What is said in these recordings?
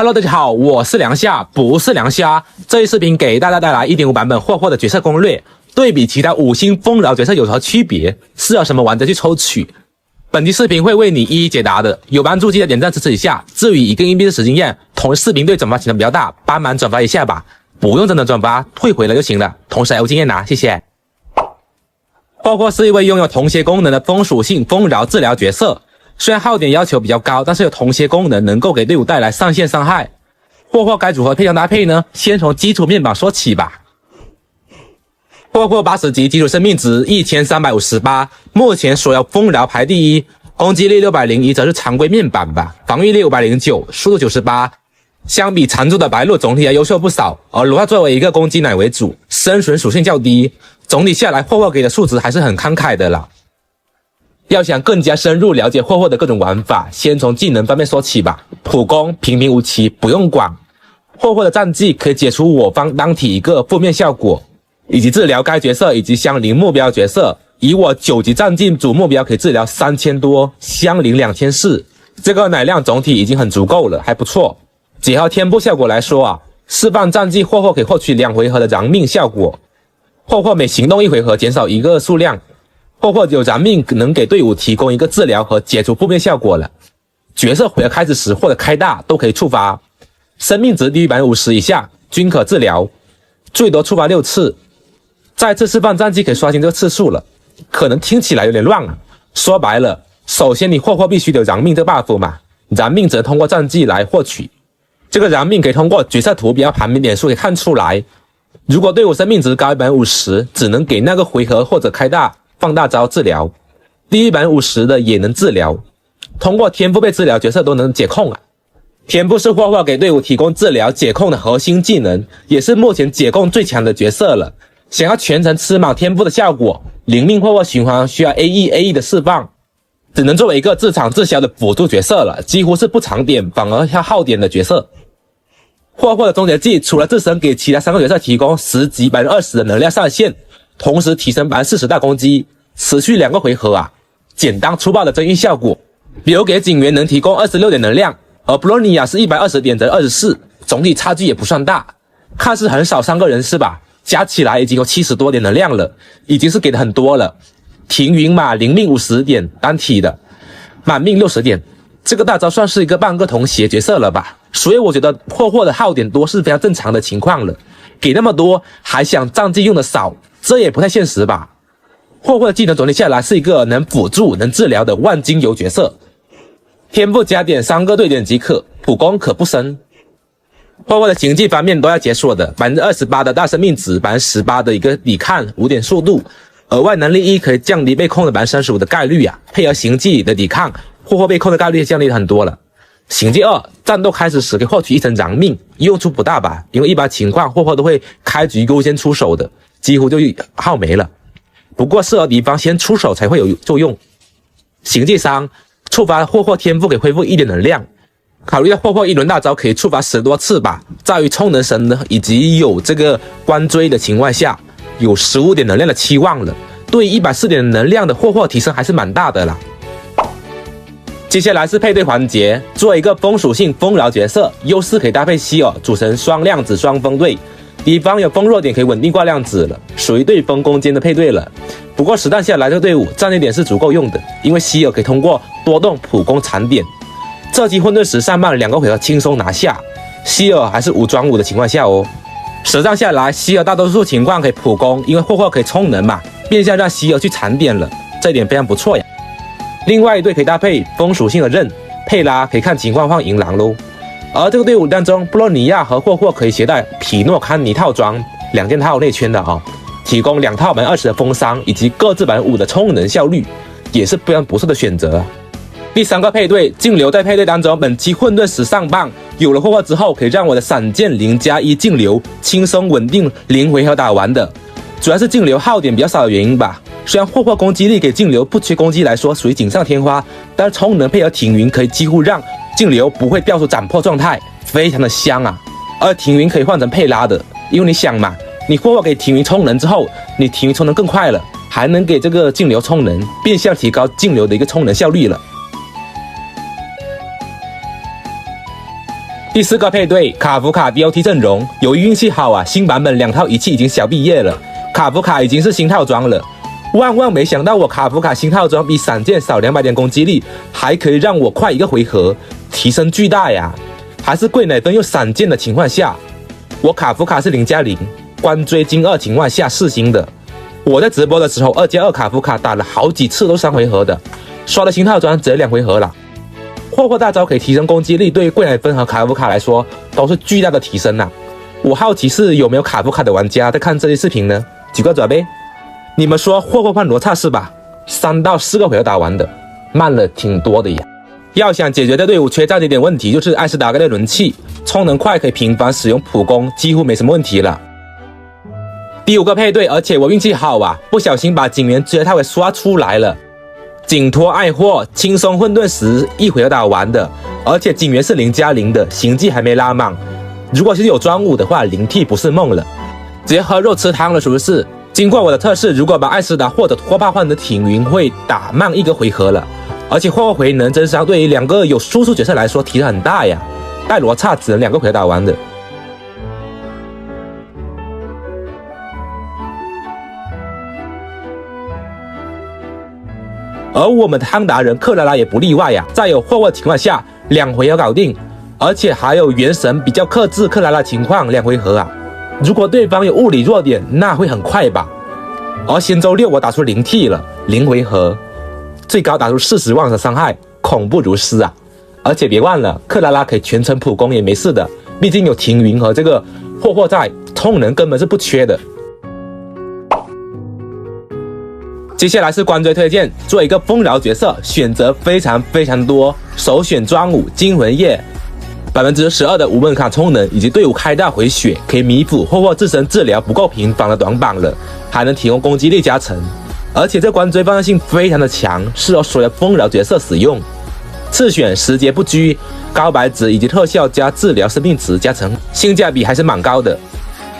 Hello， 大家好，我是梁夏，不是梁虾。这一视频给大家带来 1.5 版本霍霍的角色攻略，对比其他5星丰饶角色有何区别，适合什么玩家去抽取。本期视频会为你一一解答的，有帮助记得点赞支持一下。至于一个硬币的时间验，同视频对转发起的比较大，帮忙转发一下吧，不用真的转发，退回了就行了。同时还有经验拿，谢谢。霍霍是一位拥有同蝎功能的风属性丰饶治疗角色。虽然耗点要求比较高，但是有同蝎功能能够给队伍带来上限伤害。霍霍该如何配上搭配呢？先从基础面板说起吧。霍霍80级基础生命值1358，目前所有丰饶排第一，攻击力601则是常规面板吧，防御力509，速度98。相比常驻的白鹿总体要优秀不少，而罗汉作为一个攻击奶为主，生存属性较低，总体下来霍霍给的数值还是很慷慨的啦。要想更加深入了解霍霍的各种玩法，先从技能方面说起吧。普攻平平无奇，不用管。霍霍的战绩可以解除我方当体一个负面效果，以及治疗该角色以及相邻目标角色。以我9级战绩主目标可以治疗3000多，相邻2400，这个奶量总体已经很足够了，还不错。结合天赋效果来说啊，释放战绩霍霍可以获取2回合的燃命效果，霍霍每行动1回合减少1个数量。霍霍有燃命能给队伍提供一个治疗和解除负面效果了。角色回合开始时或者开大都可以触发。生命值低于 50% 以下均可治疗，最多触发6次。再次释放战绩可以刷新这个次数了。可能听起来有点乱啊。说白了，首先你霍霍必须有燃命这个 buff 嘛，燃命只能通过战绩来获取。这个燃命可以通过角色图标旁边点数可以看出来。如果队伍生命值高于 50%， 只能给那个回合或者开大放大招治疗，低于 50% 的也能治疗。通过天赋被治疗角色都能解控啊。天赋是霍霍给队伍提供治疗解控的核心技能，也是目前解控最强的角色了。想要全程吃满天赋的效果，灵命霍霍循环需要 AE 的释放，只能作为一个自产自销的辅助角色了，几乎是不藏点反而要耗点的角色。霍霍的终结技除了自身给其他3个角色提供10级 20% 的能量上限，同时提升 40% 大攻击，持续2个回合啊，简单粗暴的增益效果。比如给警员能提供26点能量，而布洛尼亚是120点则24，总体差距也不算大。看似很少3个人是吧？加起来已经有70多点能量了，已经是给的很多了。停云嘛，灵命50点单体的，满命60点，这个大招算是一个半个同鞋角色了吧？所以我觉得霍霍的耗点多是非常正常的情况了。给那么多还想战绩用的少，这也不太现实吧。霍霍的技能总体下来是一个能辅助能治疗的万金油角色。天赋加点3个对点即可，普攻可不升。霍霍的行技方面都要解锁的， 28% 的大生命值， 18% 的一个抵抗，5点速度，额外能力1可以降低被控的 35% 的概率啊，配合行技的抵抗，霍霍被控的概率降低了很多了。行技2，战斗开始时可以获取1层燃命，用处不大吧，因为一般情况霍霍都会开局优先出手的，几乎就耗没了。不过适合敌方先出手才会有作用。行技3，触发霍霍天赋可以恢复1点能量，考虑到霍霍一轮大招可以触发10多次吧，在于充能神以及有这个关追的情况下，有15点能量的期望了，对于140点能量的霍霍提升还是蛮大的啦。接下来是配对环节，作为一个风属性丰饶角色，优势可以搭配希尔，组成双量子双风队。敌方有风弱点可以稳定挂量子了，属于对风攻坚的配对了。不过实战下来这个队伍战略点是足够用的，因为希尔可以通过多动普攻残点。这期混沌石上半2个回合轻松拿下，希尔还是5装5的情况下哦。实战下来希尔大多数情况可以普攻，因为霍霍可以充能嘛，变相让希尔去残点了，这一点非常不错呀。另外一队可以搭配风属性的刃，佩拉可以看情况换银狼咯。而这个队伍当中，布洛尼亚和霍霍可以携带匹诺康尼套装2件套内圈的啊，提供2套 20% 的风伤以及各自 5% 的充能效率，也是非常不错的选择。第3个配对净流，在配对当中，本期混沌石上棒有了霍霍之后，可以让我的闪剑0+1净流轻松稳定0回合打完的，主要是净流耗点比较少的原因吧。虽然霍霍攻击力给净流不缺攻击来说属于锦上添花，但是充能配合挺云可以几乎让净流不会掉出斩破状态，非常的香啊。而挺云可以换成佩拉的，因为你想嘛，你霍霍给挺云充能之后，你挺云充能更快了，还能给这个净流充能，变相提高净流的一个充能效率了。第4个配对，卡夫卡 DOT 阵容。由于运气好啊，新版本2套仪器已经小毕业了，卡夫卡已经是新套装了。万万没想到，我卡夫卡新套装比闪剑少200点攻击力，还可以让我快1个回合，提升巨大呀！还是贵奶分又闪剑的情况下，我卡夫卡是0+0，关追金2情况下4星的。我在直播的时候2+2卡夫卡打了好几次都3回合的，刷了新套装只有2回合了。霍霍大招可以提升攻击力，对于贵奶分和卡夫卡来说都是巨大的提升啊！我好奇是有没有卡夫卡的玩家在看这些视频呢？举个爪呗！你们说霍霍换罗刹是吧？3到4个回合打完的，慢了挺多的呀。要想解决这队伍缺战的一点问题，就是艾斯达盖的人气，充能快可以频繁使用普攻，几乎没什么问题了。第5个配对，而且我运气好啊，不小心把警员追套给刷出来了。警托爱霍轻松混沌时1回合打完的，而且警员是0+0的，行迹还没拉满。如果是有专武的话，0T 不是梦了，直接喝肉吃汤了是不是？经过我的测试，如果把艾斯达或者托帕换成挺云，会打慢1个回合了。而且霍霍回能增伤，对于2个有输出角色来说提升很大呀。带罗刹只能2个回合打完的。而我们的汤达人克拉拉也不例外呀，在有霍霍情况下2回合搞定，而且还有元神比较克制克拉拉情况2回合啊。如果对方有物理弱点，那会很快吧。而仙舟6我打出0T 了，0回合，最高打出40万的伤害，恐怖如斯啊！而且别忘了，克拉拉可以全程普攻也没事的，毕竟有停云和这个霍霍在，充能根本是不缺的。接下来是关追推荐，做一个丰饶角色，选择非常多，首选专武惊魂夜，12%的无门槛充能以及队伍开大回血，可以弥补霍霍自身治疗不够频繁的短板了，还能提供攻击力加成，而且这关追方向性非常的强，适合所有丰饶角色使用。次选时节不拘，高白值以及特效加治疗生命值加成，性价比还是蛮高的。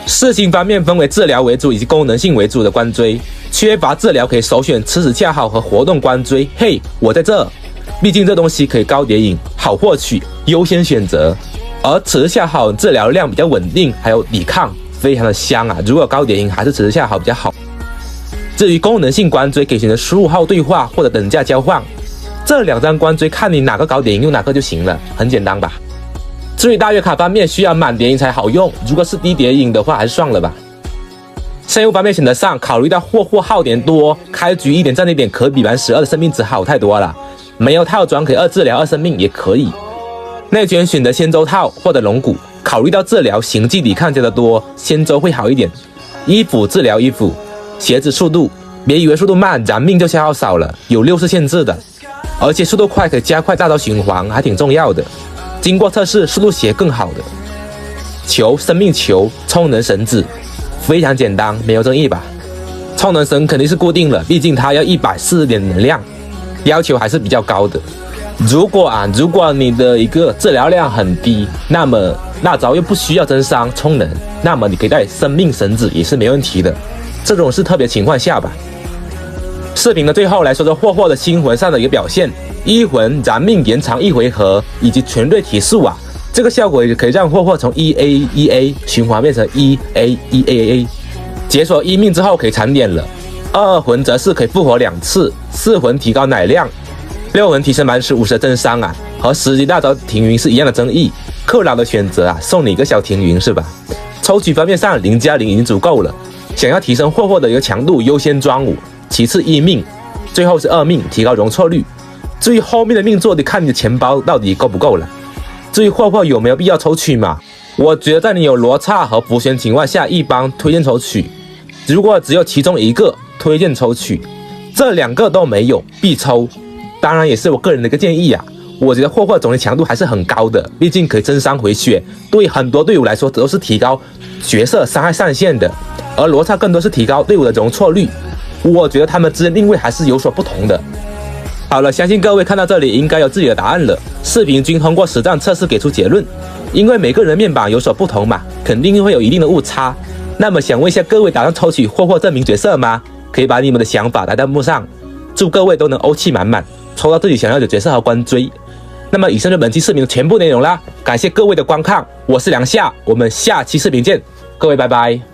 4星方面分为治疗为主以及功能性为主的关追，缺乏治疗可以首选吃屎恰好和活动关追。嘿，我在这，毕竟这东西可以高叠影，好获取，优先选择。而此时恰好治疗量比较稳定，还有抵抗，非常的香啊！如果高叠影还是此时恰好比较好。至于功能性关追，可以选择输入后对话或者等价交换，这2张关追看你哪个高叠影用哪个就行了，很简单吧。至于大月卡方面，需要满叠影才好用，如果是低叠影的话，还是算了吧。生物方面选择上，考虑到霍霍耗点多，开局1点战力点可比12的生命值好太多了。没有套装可以2治疗2生命也可以。内圈选择仙舟套或者龙骨，考虑到治疗行迹抵抗加的多，仙舟会好一点。衣服治疗衣服，鞋子速度，别以为速度慢燃命就消耗少了，有6是限制的，而且速度快可以加快大招循环，还挺重要的。经过测试，速度鞋更好的。球生命球充能绳子，非常简单，没有争议吧？充能绳肯定是固定了，毕竟它要140点能量，要求还是比较高的。如果你的一个治疗量很低，那么大招又不需要增伤充能，那么你可以带生命绳子也是没问题的。这种是特别情况下吧。视频的最后来说说霍霍的星魂上的一个表现，1魂燃命延长1回合，以及全队提速啊，这个效果也可以让霍霍从 1A 循环变成 1A， 解锁1命之后可以残点了。2魂则是可以复活2次，4魂提高奶量，6魂提升50%的增伤啊，和10级大招停云是一样的争议。克劳的选择啊，送你一个小停云是吧？抽取方面上0+0已经足够了，想要提升霍霍的一个强度，优先专武，其次1命，最后是2命，提高容错率。至于后面的命座得看你的钱包到底够不够了。至于霍霍有没有必要抽取嘛？我觉得在你有罗刹和浮玄情况下，一般推荐抽取。如果只有其中一个，推荐抽取。这2个都没有，必抽。当然也是我个人的一个建议啊。我觉得霍霍总体强度还是很高的，毕竟可以增伤回血，对很多队伍来说都是提高角色伤害上限的。而罗刹更多是提高队伍的容错率。我觉得他们之间定位还是有所不同的。好了，相信各位看到这里应该有自己的答案了。视频均通过实战测试给出结论，因为每个人面板有所不同嘛，肯定会有一定的误差。那么想问一下各位，打算抽取霍霍这名角色吗？可以把你们的想法打在弹幕上。祝各位都能欧气满满，抽到自己想要的角色和关追。那么以上就本期视频的全部内容啦，感谢各位的观看，我是梁夏，我们下期视频见，各位拜拜。